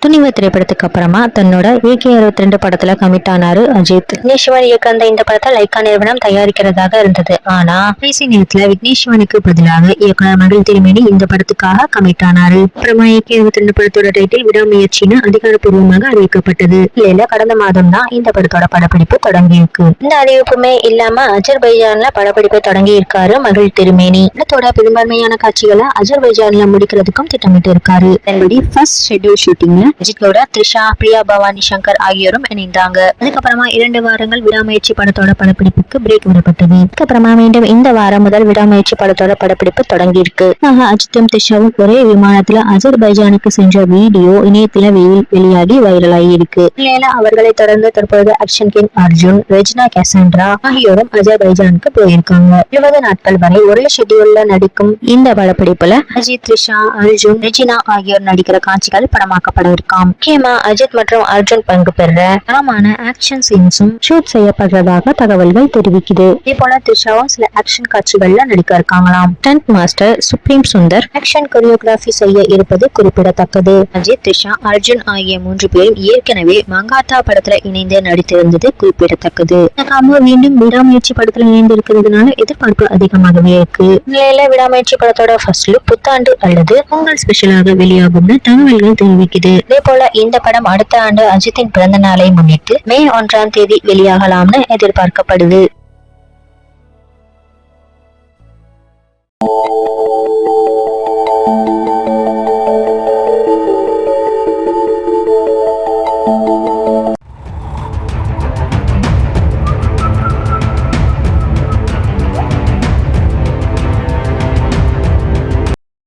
துணிவு திரைப்படத்துக்கு அப்புறமா தன்னோட AK-62 படத்துல கமிட் ஆனாரு அஜித். விக்னேஷ்வன் இயக்க அந்த இந்த படத்தை லைக்கா நிறுவனம் தயாரிக்கிறதாக இருந்தது. ஆனா கடைசி நேரத்துல விக்னேஷ்வனுக்கு பதிலாக இயக்குனர் மகிழ் திருமேனி இந்த படத்துக்காக கமிட் ஆனாரு. அப்புறமா AK-62 படத்தோட டைட்டில் விடாமுயற்சின்னு அதிகாரப்பூர்வமாக அறிவிக்கப்பட்டது. இல்ல கடந்த மாதம் தான் இந்த படத்தோட படப்பிடிப்பு தொடங்கி இருக்கு. இந்த அறிவிப்புமே இல்லாம அஜர்பைஜான்ல படப்பிடிப்பு தொடங்கி இருக்காரு மகிழ் திருமேனி. படத்தோட பெரும்பான்மையான காட்சிகளை அஜர்பைஜான்ல முடிக்கிறதுக்கும் திட்டமிட்டு இருக்காரு. அதன்படி ஃபர்ஸ்ட் ஷெட்யூல் ஷூட்டிங்ல அஜித்தோட த்ரிஷா, பிரியா பவானி சங்கர் ஆகியோரும் இணைந்தாங்க. அதுக்கப்புறமா 2 வாரங்கள் விடாமுயற்சி படத்தோட படப்பிடிப்புக்கு பிரேக் விடப்பட்டது. அதுக்கப்புறமா மீண்டும் இந்த வாரம் முதல் விடாமுயற்சி படத்தோட படப்பிடிப்பு தொடங்கி இருக்கு. அஜித்தும் த்ரிஷாவும் ஒரே விமானத்துல அஜர்பைஜானுக்கு சென்ற வீடியோ இணையத்துல வெளியாகி வைரலாகி இருக்கு. அவர்களை தொடர்ந்து தற்போது ஆக்ஷன் கிங் அர்ஜுன், ரெஜினா கேசண்ட்ரா ஆகியோரும் அஜர்பைஜானுக்கு போயிருக்காங்க. 20 நாட்கள் வரை ஒரே ஷெட்யூல்ல நடிக்கும் இந்த படப்பிடிப்புல அஜித், த்ரிஷா, அர்ஜுன், ரெஜினா ஆகியோர் நடிக்கிற காட்சிகள் படமாக்கப்பட இருக்காம். முக்கியமா அஜித் மற்றும் அர்ஜுன் பங்கு பெற தரமான ஆக்ஷன் சீன்ஸும் ஷூட் செய்யப்படுறதாக தகவல்கள் தெரிவிக்குது. இதே போல த்ரிஷாவும் சில ஆக்ஷன் காட்சிகள்ல நடிக்க இருக்காங்களாம். Stunt master Supreme Sundar action choreography செய்ய இருப்பது குறிப்பிடத்தக்கது. அஜித், த்ரிஷா, அர்ஜுன் ஆகிய 3 பேரும் ஏற்கனவே மங்காத்தா படத்துல இணைந்து நடித்திருந்தது குறிப்பிடத்தக்கது. மீண்டும் விடாமுயற்சி படத்துல இணைந்து இருக்கிறதுனால எதிர்பார்ப்பு அதிகமாகவே இருக்கு. நிலையில விடாமுயற்சி படத்தோட ஃபர்ஸ்ட் லுக் புத்தாண்டு அல்லது பொங்கல் ஸ்பெஷலாக வெளியாகும்னு தகவல்கள் தெரிவிக்குது. இதே போல இந்த படம் அடுத்த ஆண்டு அஜித்தின் பிறந்த நாளை முன்னிட்டு மே 1ஆம் தேதி வெளியாகலாம்னு எதிர்பார்க்கப்படுது.